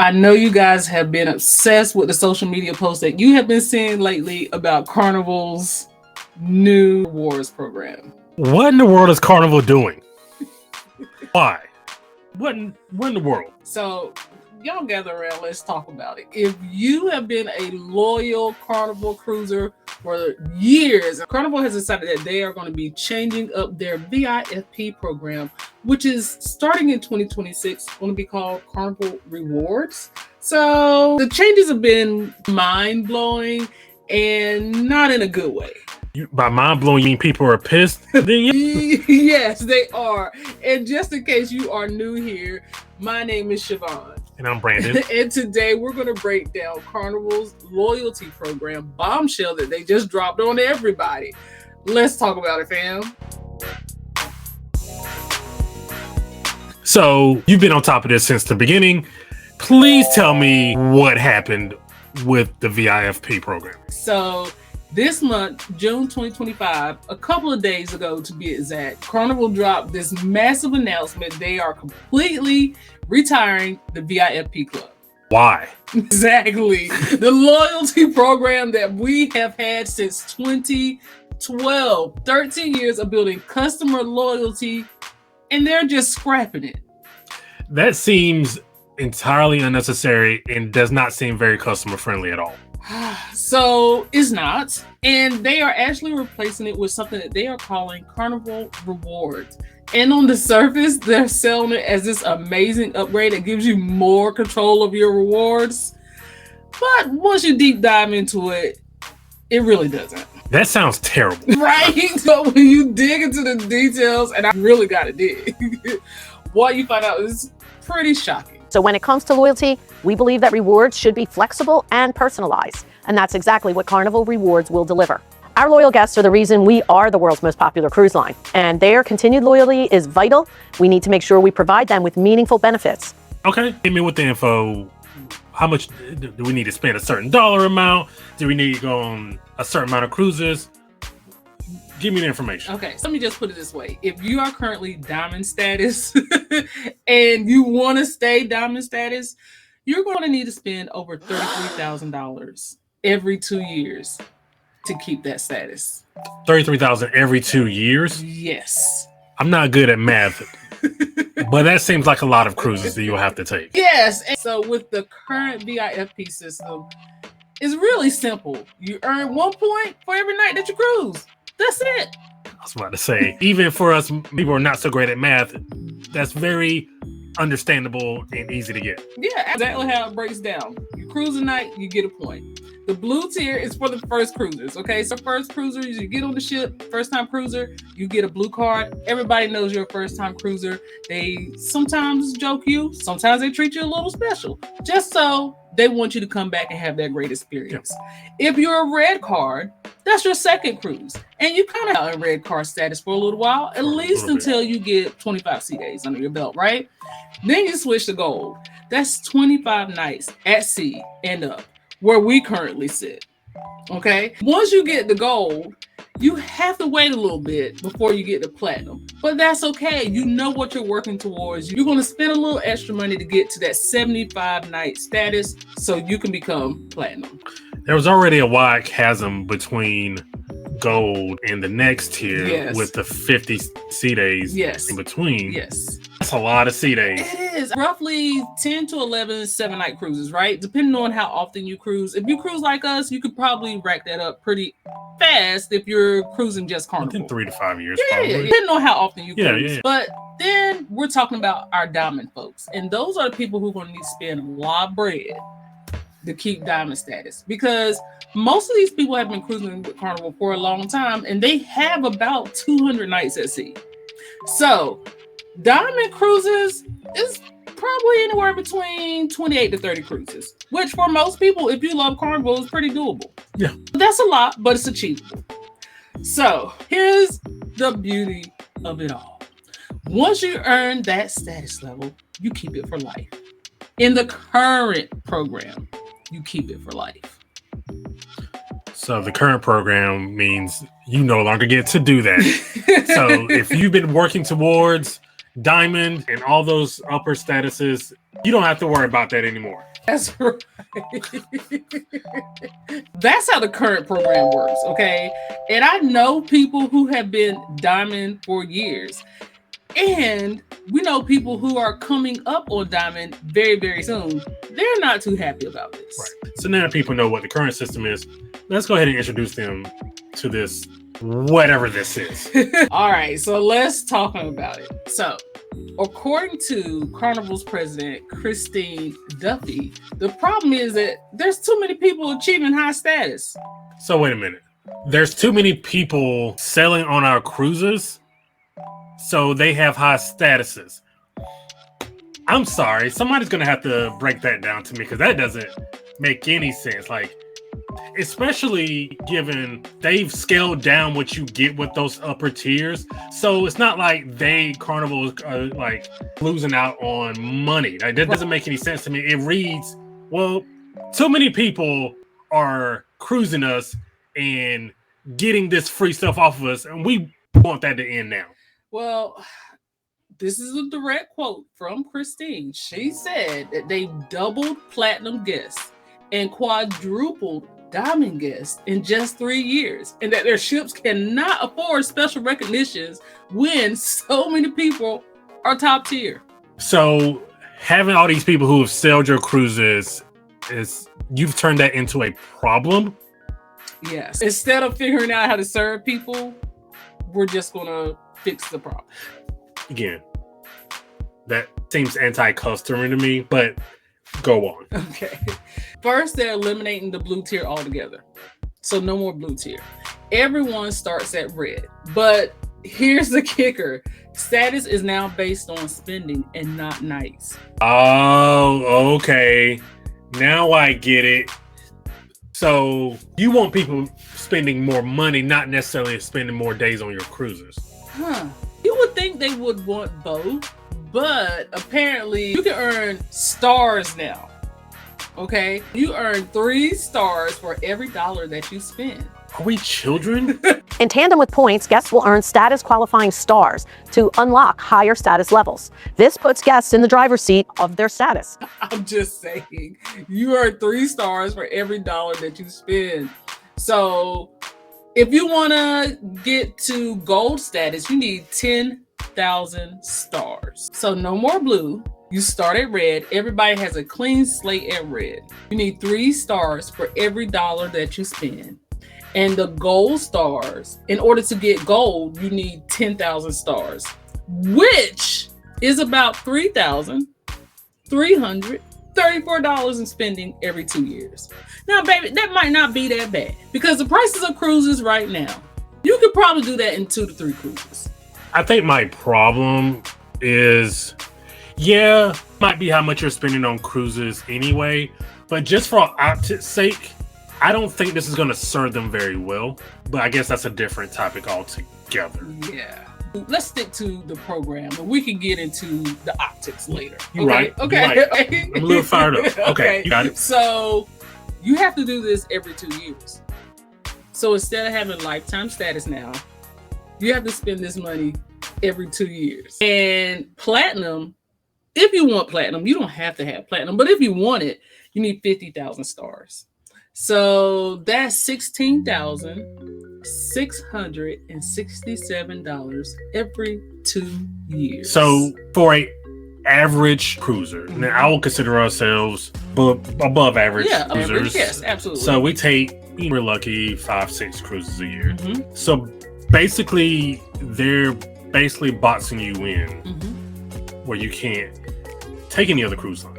I know you guys have been obsessed with the social media posts that you have been seeing lately about Carnival's new rewards program. What in the world is Carnival doing? Why? What in the world? So, y'all gather around, let's talk about it. If you have been a loyal Carnival cruiser for years, Carnival has decided that they are going to be changing up their VIFP program, which is starting in 2026, going to be called Carnival Rewards. So the changes have been mind-blowing and not in a good way. By mind-blowing, you mean people are pissed? Yes, they are. And just in case you are new here, my name is Siobhan. And I'm Brandon. And today we're going to break down Carnival's loyalty program bombshell that they just dropped on everybody. Let's talk about it, fam. So you've been on top of this since the beginning. Please tell me what happened with the VIFP program. So this month, June 2025, a couple of days ago to be exact, Carnival dropped this massive announcement. They are completely retiring the VIFP club. Why? Exactly. The loyalty program that we have had since 2012. 13 years of building customer loyalty, and they're just scrapping it. That seems entirely unnecessary and does not seem very customer friendly at all. So it's not. And they are actually replacing it with something that they are calling Carnival Rewards. And on the surface, they're selling it as this amazing upgrade that gives you more control of your rewards. But once you deep dive into it, it really doesn't. That sounds terrible. Right? So when you dig into the details, and I really got to dig, what you find out is pretty shocking. So when it comes to loyalty, we believe that rewards should be flexible and personalized. And that's exactly what Carnival Rewards will deliver. Our loyal guests are the reason we are the world's most popular cruise line. And their continued loyalty is vital. We need to make sure we provide them with meaningful benefits. Okay, hit me with the info. How much do we need to spend? A certain dollar amount? Do we need to go on a certain amount of cruises? Give me the information. Okay, so let me just put it this way. If you are currently diamond status and you want to stay diamond status, you're going to need to spend over $33,000 every 2 years to keep that status. $33,000 every 2 years? Yes. I'm not good at math, but that seems like a lot of cruises that you'll have to take. Yes. And so with the current VIFP system, it's really simple. You earn 1 point for every night that you cruise. That's it. I was about to say, even for us people who are not so great at math, that's very understandable and easy to get. Yeah, exactly how it breaks down. You cruise a night, you get a point. The blue tier is for the first cruisers, okay? So first cruisers, you get on the ship, first time cruiser, you get a blue card. Everybody knows you're a first time cruiser. They sometimes joke you, sometimes they treat you a little special, just so they want you to come back and have that great experience. If you're a red card, that's your second cruise. And you kind of have a red card status for a little while, at least until you get 25 sea days under your belt, right? Then you switch to gold. That's 25 nights at sea and up, where we currently sit. Okay? Once you get the gold, you have to wait a little bit before you get the platinum. But that's okay. You know what you're working towards. You're going to spend a little extra money to get to that 75 night status so you can become platinum. There was already a wide chasm between gold and the next tier with the 50 sea days in between. Yes. That's a lot of sea days. It is. Roughly 10 to 11 7-night cruises, right? Depending on how often you cruise. If you cruise like us, you could probably rack that up pretty fast if you're cruising just Carnival. Within 3 to 5 years, probably. Yeah, depending on how often you cruise. Yeah. But then we're talking about our diamond folks. And those are the people who are going to need to spend a lot of bread to keep diamond status, because most of these people have been cruising with Carnival for a long time and they have about 200 nights at sea. So diamond cruises is probably anywhere between 28 to 30 cruises, which for most people, if you love Carnival, is pretty doable. Yeah. That's a lot, but it's achievable. So here's the beauty of it all. Once you earn that status level, you keep it for life. In the current program, you keep it for life. So the current program means you no longer get to do that. So if you've been working towards diamond and all those upper statuses, you don't have to worry about that anymore. That's right. That's how the current program works, okay? And I know people who have been diamond for years. And we know people who are coming up on diamond very, very soon. They're not too happy about this. Right. So now people know what the current system is. Let's go ahead and introduce them to this, whatever this is. All right, so let's talk about it. So, according to Carnival's president, Christine Duffy, the problem is that there's too many people achieving high status. So wait a minute. There's too many people sailing on our cruises, so they have high statuses. I'm sorry. Somebody's going to have to break that down to me because that doesn't make any sense. Like, especially given they've scaled down what you get with those upper tiers. So it's not like Carnival are like losing out on money. Like, that doesn't make any sense to me. It reads, well, too many people are cruising us and getting this free stuff off of us, and we want that to end now. Well, this is a direct quote from Christine. She said that they've doubled platinum guests and quadrupled diamond guests in just 3 years, and that their ships cannot afford special recognitions when so many people are top tier. So having all these people who have sailed your cruises, you've turned that into a problem? Yes. Instead of figuring out how to serve people, we're just gonna fix the problem. Again, that seems anti-customer to me, but go on. Okay. First, they're eliminating the blue tier altogether. So no more blue tier. Everyone starts at red. But here's the kicker. Status is now based on spending and not nights. Oh, okay. Now I get it. So you want people spending more money, not necessarily spending more days on your cruises. You would think they would want both, but apparently you can earn stars now. Okay? You earn 3 stars for every dollar that you spend. Are we children? In tandem with points, guests will earn status qualifying stars to unlock higher status levels. This puts guests in the driver's seat of their status. I'm just saying, you earn 3 stars for every dollar that you spend. So if you want to get to gold status, you need 10,000 stars. So no more blue. You start at red. Everybody has a clean slate at red. You need 3 stars for every dollar that you spend. And the gold stars, in order to get gold, you need 10,000 stars, which is about $3,334 in spending every 2 years. Now, baby, that might not be that bad because the prices of cruises right now, you could probably do that in 2 to 3 cruises. I think my problem is, might be how much you're spending on cruises anyway, but just for optics sake, I don't think this is going to serve them very well, but I guess that's a different topic altogether. Yeah. Let's stick to the program, and we can get into the optics later. You're right. Okay. You're right. I'm a little fired up. Okay, you got it. So you have to do this every 2 years. So instead of having lifetime status now, you have to spend this money every 2 years. And platinum, if you want platinum, you don't have to have platinum, but if you want it, you need 50,000 stars. So that's $16,667 every 2 years. So for a average cruiser, now I will consider ourselves above average cruisers. Average, yes, absolutely. So we're lucky 5-6 cruises a year. Mm-hmm. So basically, they're boxing you in where you can't take any other cruise line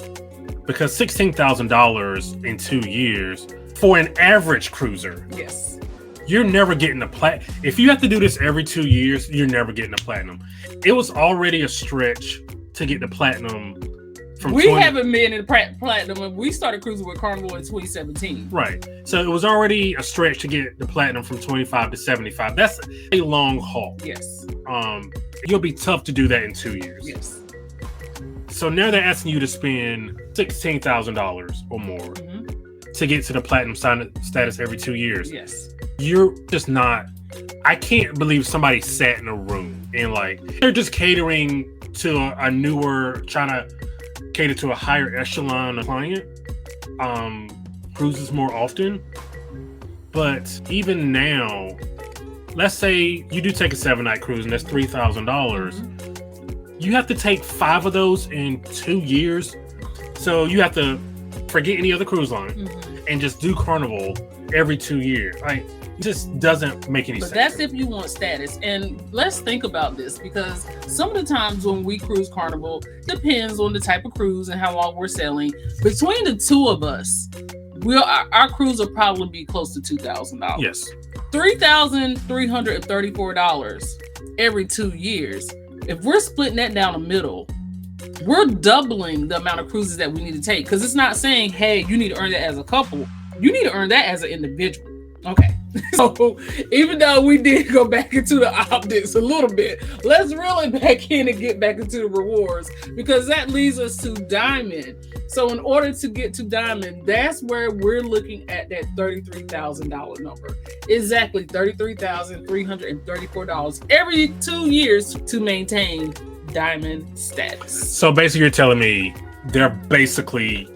because $16,000 in 2 years. For an average cruiser, yes, you're never getting a platinum. If you have to do this every 2 years, you're never getting a platinum. It was already a stretch to get the platinum. Haven't been in platinum when we started cruising with Carnival in 2017. Right. So it was already a stretch to get the platinum from 25 to 75. That's a long haul. Yes. You'll be tough to do that in 2 years. Yes. So now they're asking you to spend $16,000 or more to get to the platinum status every 2 years. Yes. You're just not. I can't believe somebody sat in a room and like they're just catering to a newer, trying to cater to a higher echelon client. Cruises more often, but even now, let's say you do take a 7-night cruise and that's $3,000. You have to take 5 of those in 2 years, so you have to forget any other cruise line and just do Carnival every 2 years. Like, it just doesn't make any sense. But that's if you want status. And let's think about this, because some of the times when we cruise Carnival, depends on the type of cruise and how long we're sailing. Between the two of us, our cruise will probably be close to $2,000. Yes. $3,334 every 2 years. If we're splitting that down the middle, we're doubling the amount of cruises that we need to take. Because it's not saying, hey, you need to earn that as a couple. You need to earn that as an individual. Okay. So even though we did go back into the optics a little bit, let's really back in and get back into the rewards, because that leads us to Diamond. So in order to get to Diamond, that's where we're looking at that $33,000 number. Exactly $33,334 every 2 years to maintain Diamond status. So basically you're telling me they're basically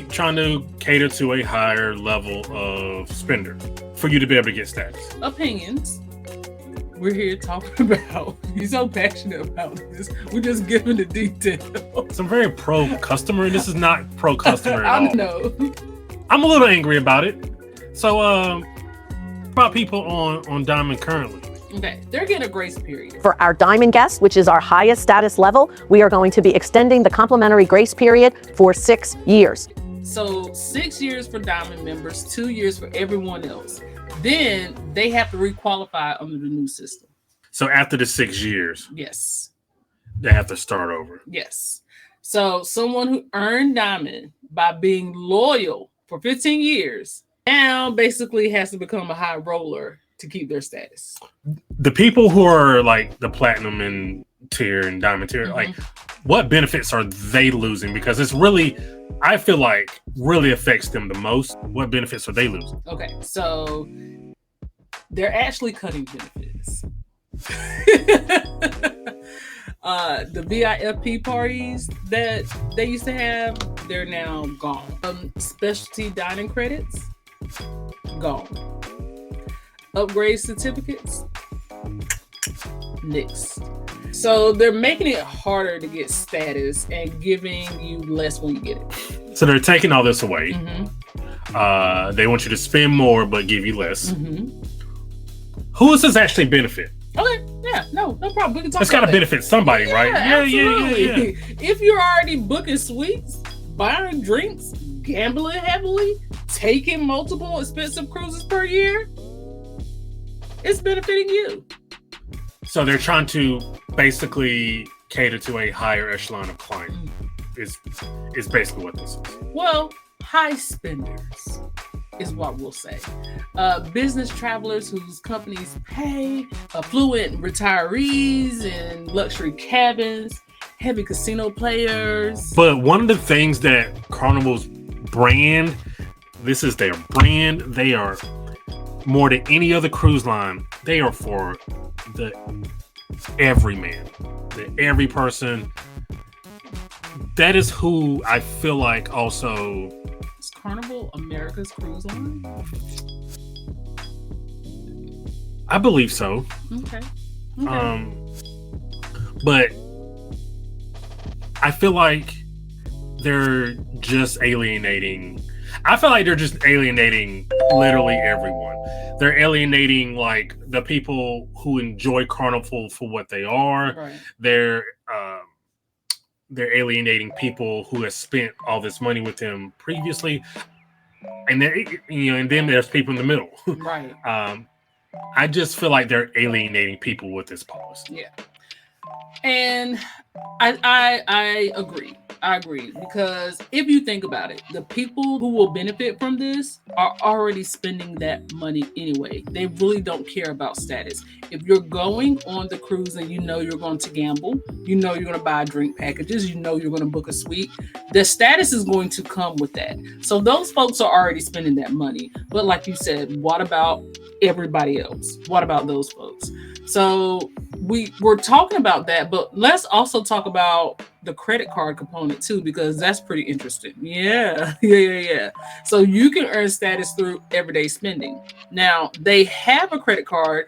trying to cater to a higher level of spender for you to be able to get status. Opinions. We're here talking about. He's so passionate about this. We're just giving the details. I'm very pro-customer, and this is not pro-customer at all. I know. I'm a little angry about it. So, about people on Diamond currently. Okay, they're getting a grace period. For our Diamond guests, which is our highest status level, we are going to be extending the complimentary grace period for 6 years. So 6 years for Diamond members, 2 years for everyone else. Then they have to requalify under the new system. So after the 6 years, yes, they have to start over. Yes. So someone who earned Diamond by being loyal for 15 years now basically has to become a high roller to keep their status. The people who are like the platinum and tier and diamond tier, like what benefits are they losing? Because it's really, I feel like, really affects them the most. What benefits are they losing? Okay, so they're actually cutting benefits. The VIFP parties that they used to have, they're now gone. Specialty dining credits, gone. Upgrade certificates, nixed. So they're making it harder to get status and giving you less when you get it. So they're taking all this away. They want you to spend more but give you less. Who does this actually benefit? Okay, yeah, no problem. We can talk. It's got to benefit somebody, right? Yeah. If you're already booking suites, buying drinks, gambling heavily, taking multiple expensive cruises per year, it's benefiting you. So they're trying to basically cater to a higher echelon of client. Is basically what this is. Well, high spenders is what we'll say. Business travelers whose companies pay, affluent retirees in luxury cabins, heavy casino players. But one of the things that Carnival's brand, this is their brand, they are more than any other cruise line, they are for the everyman, the every person. That is who I feel like also. Is Carnival America's cruise line? I believe so. Okay. But I feel like they're just alienating. I feel like they're just alienating literally everyone. They're alienating like the people who enjoy Carnival for what they are. Right. They're alienating people who have spent all this money with them previously, and then and then there's people in the middle. Right. I just feel like they're alienating people with this policy. Yeah. And I agree. I agree, because if you think about it, the people who will benefit from this are already spending that money anyway. They really don't care about status. If you're going on the cruise and you know you're going to gamble, you know you're going to buy drink packages, you know you're going to book a suite, the status is going to come with that. So those folks are already spending that money. But like you said, what about everybody else? What about those folks? So we're talking about that, but let's also talk about the credit card component too, because that's pretty interesting. Yeah. So you can earn status through everyday spending. Now they have a credit card,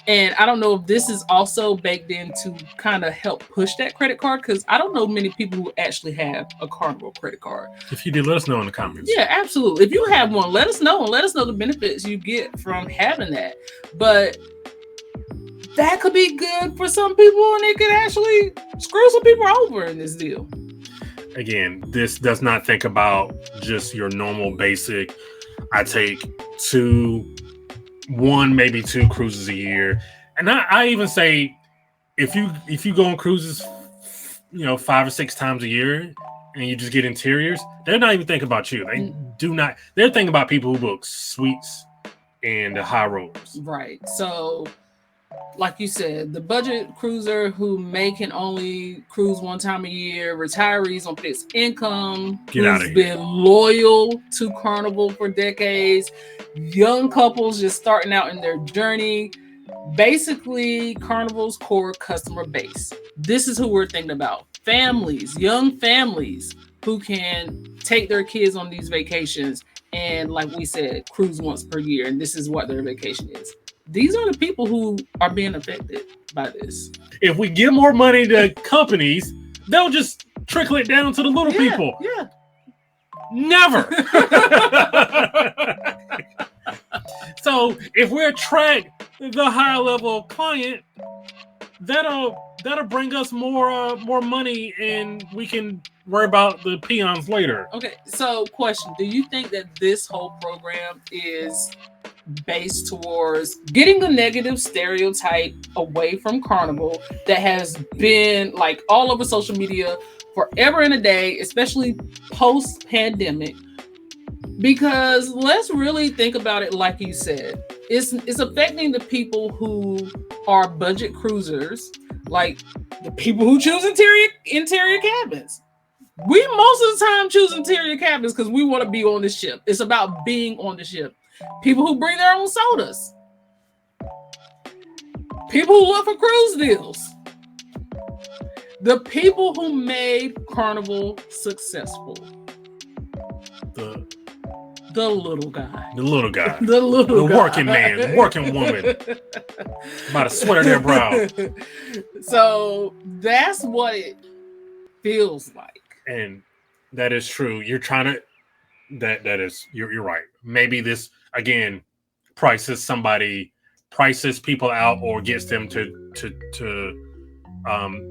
and I don't know if this is also baked in to kind of help push that credit card, because I don't know many people who actually have a Carnival credit card. If you did, let us know in the comments. Yeah, absolutely. If you have one, let us know, and let us know the benefits you get from having that. But that could be good for some people, and it could actually screw some people over in this deal. Again, this does not think about just your normal basic. I take one, maybe two cruises a year, and I even say if you go on cruises, 5 or 6 times a year, and you just get interiors, they're not even thinking about you. They do not. They're thinking about people who book suites and the high rollers. Right. So, like you said, the budget cruiser who can only cruise one time a year, retirees on fixed income, who's been loyal to Carnival for decades, young couples just starting out in their journey, basically Carnival's core customer base. This is who we're thinking about. Families, young families who can take their kids on these vacations and, like we said, cruise once per year, and this is what their vacation is. These are the people who are being affected by this. If we give more money to companies, they'll just trickle it down to the little people. Yeah. Never. So if we attract the higher level client, that'll bring us more money, and we can worry about the peons later. Okay, so question: do you think that this whole program is based towards getting the negative stereotype away from Carnival that has been like all over social media forever and a day, especially post-pandemic? Because let's really think about it, like you said, it's affecting the people who are budget cruisers, like the people who choose interior cabins. We most of the time choose interior cabins because we want to be on the ship. It's about being on the ship. People who bring their own sodas. People who look for cruise deals. The people who made Carnival successful. The little guy. The little guy. The guy. Working man. The working woman. About to sweat their brow. So that's what it feels like. And that is true. You're trying to you're right. Maybe this again prices people out or gets them to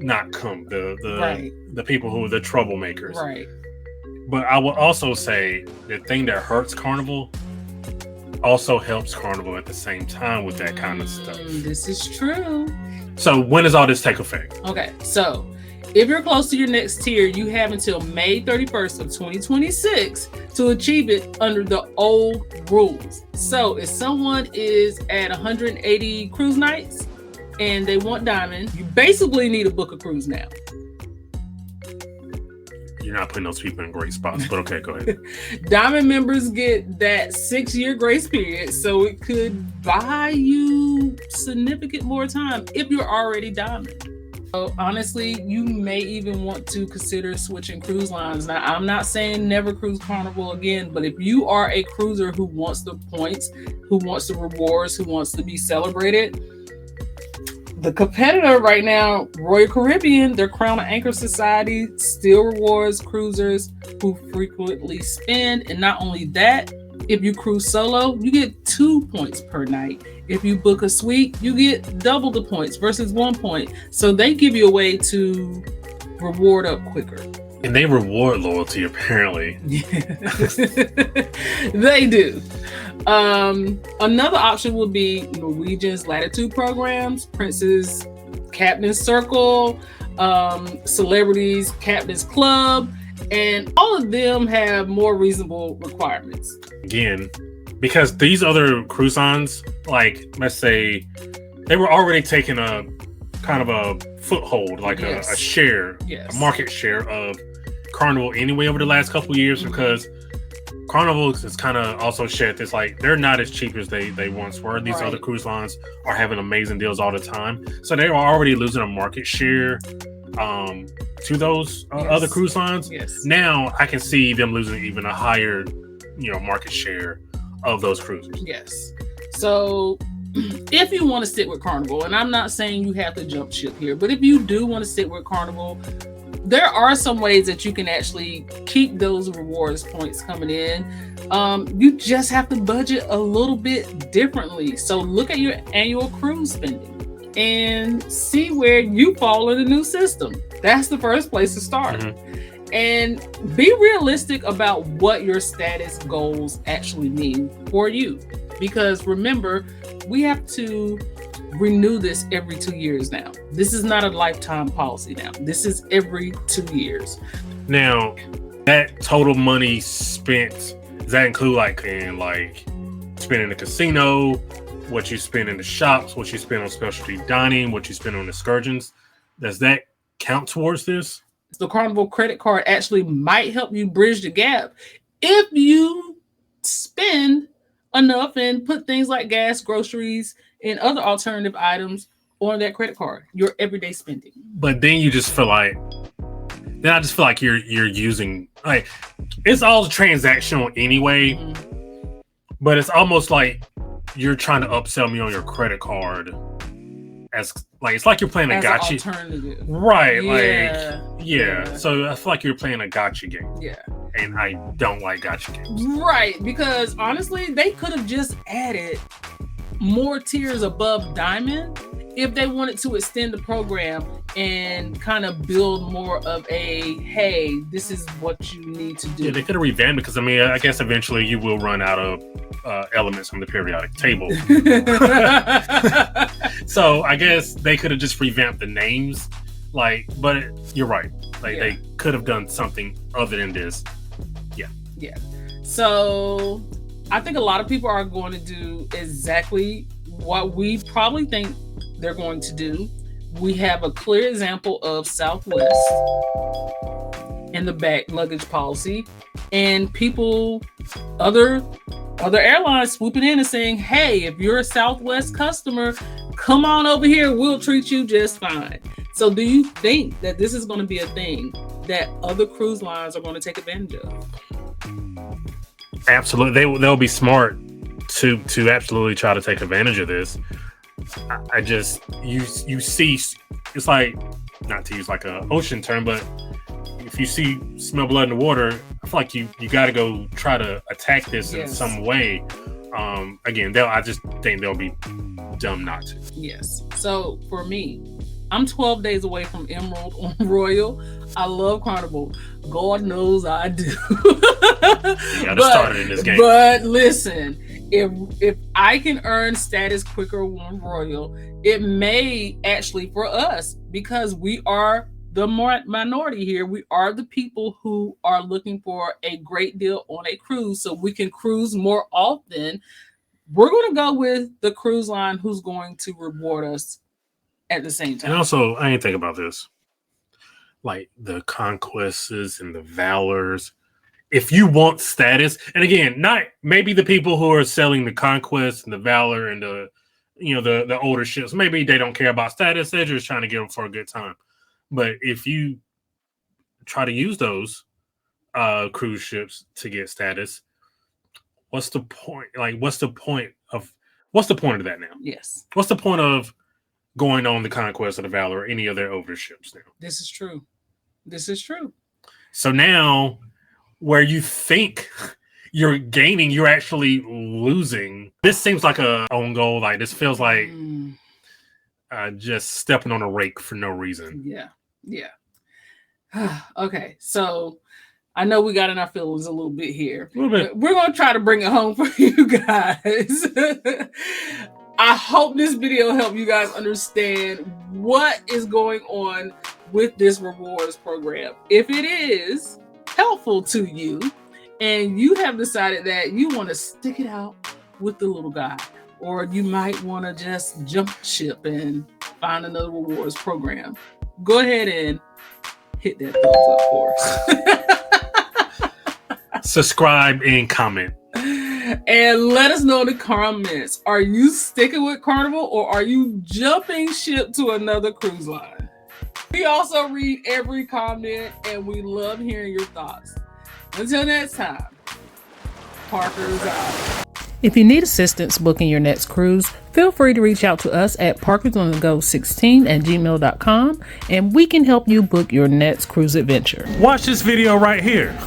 not come. The people who are the troublemakers. Right. But I will also say the thing that hurts Carnival also helps Carnival at the same time with that kind of stuff. This is true. So when does all this take effect? Okay, so if you're close to your next tier, you have until May 31st of 2026 to achieve it under the old rules. So if someone is at 180 cruise nights and they want Diamond, you basically need to book a cruise now. You're not putting those people in great spots, but okay, go ahead. Diamond members get that 6-year grace period, so it could buy you significant more time if you're already Diamond. So honestly, you may even want to consider switching cruise lines. Now, I'm not saying never cruise Carnival again, but if you are a cruiser who wants the points, who wants the rewards, who wants to be celebrated, the competitor right now, Royal Caribbean, their Crown and Anchor Society still rewards cruisers who frequently spend. And not only that, if you cruise solo, you get 2 points per night. If you book a suite, you get double the points versus 1 point. So they give you a way to reward up quicker. And they reward loyalty, apparently. They do. Another option would be Norwegian's Latitude programs, Prince's Captain's Circle, Celebrities Captain's Club, and all of them have more reasonable requirements. Again, because these other cruise lines, like let's say, they were already taking a kind of a foothold, like a share, a market share of Carnival anyway over the last couple of years, because Carnival is kind of also shared this, like, they're not as cheap as they once were. These Right. other cruise lines are having amazing deals all the time. So they are already losing a market share to those other cruise lines. Yes. Now I can see them losing even a higher, market share of those cruisers. Yes. So if you want to sit with Carnival, and I'm not saying you have to jump ship here, but if you do want to sit with Carnival, there are some ways that you can actually keep those rewards points coming in. You just have to budget a little bit differently. So look at your annual cruise spending and see where you fall in the new system. That's the first place to start. Mm-hmm. And be realistic about what your status goals actually mean for you. Because remember, we have to renew this every 2 years now. This is not a lifetime policy now. This is every 2 years. Now, that total money spent, does that include spending in the casino, what you spend in the shops, what you spend on specialty dining, what you spend on excursions? Does that count towards this? The Carnival credit card actually might help you bridge the gap if you spend enough and put things like gas, groceries, and other alternative items on that credit card, your everyday spending. But then you just feel like, I just feel like you're using, like, it's all transactional anyway, but it's almost like you're trying to upsell me on your credit card as, like, it's like you're playing a gotcha. Alternative. Right. Yeah. So I feel like you're playing a gotcha game. Yeah. And I don't like gotcha games. Right, because honestly, they could have just added more tiers above Diamond if they wanted to extend the program and kind of build more of a, hey, this is what you need to do. Yeah, they could have revamped it because, I guess eventually you will run out of elements on the periodic table. So I guess they could have just revamped the names. But you're right. They could have done something other than this. Yeah. So I think a lot of people are going to do exactly what we probably think they're going to do. We have a clear example of Southwest in the back luggage policy, and other airlines swooping in and saying, hey, if you're a Southwest customer, come on over here, we'll treat you just fine. So do you think that this is going to be a thing that other cruise lines are going to take advantage of? Absolutely. They'll be smart to absolutely try to take advantage of this. I just, you see, it's like, not to use like an ocean term, but if you smell blood in the water, I feel like you got to go try to attack this in some way. Again, I just think they'll be dumb not to. Yes. So for me, I'm 12 days away from Emerald on Royal. I love Carnival. God knows I do. You got to start it in this game. But listen, if I can earn status quicker on Royal, it may actually for us, because we are the minority here. We are the people who are looking for a great deal on a cruise so we can cruise more often. We're going to go with the cruise line who's going to reward us at the same time. And also, I didn't think about this. Like the Conquests and the Valors. If you want status, and again, not maybe the people who are selling the Conquest and the Valor and the older ships, maybe they don't care about status. They're just trying to get them for a good time. But if you try to use those cruise ships to get status, what's the point? Like, what's the point of that now? Yes. What's the point of going on the Conquest or the Valor or any other older ships now? This is true. So now, where you think you're gaining, you're actually losing. This seems like a own goal. Like, this feels like just stepping on a rake for no reason. Yeah. Okay, so I know we got in our feelings a little bit here. A little bit. We're going to try to bring it home for you guys. I hope this video helped you guys understand what is going on with this rewards program. If it is helpful to you and you have decided that you want to stick it out with the little guy, or you might want to just jump ship and find another rewards program, go ahead and hit that thumbs up for us. subscribe, and comment. And let us know in the comments, are you sticking with Carnival or are you jumping ship to another cruise line? We also read every comment and we love hearing your thoughts. Until next time, Parker's out. If you need assistance booking your next cruise, feel free to reach out to us at parkersonthego16@gmail.com and we can help you book your next cruise adventure. Watch this video right here.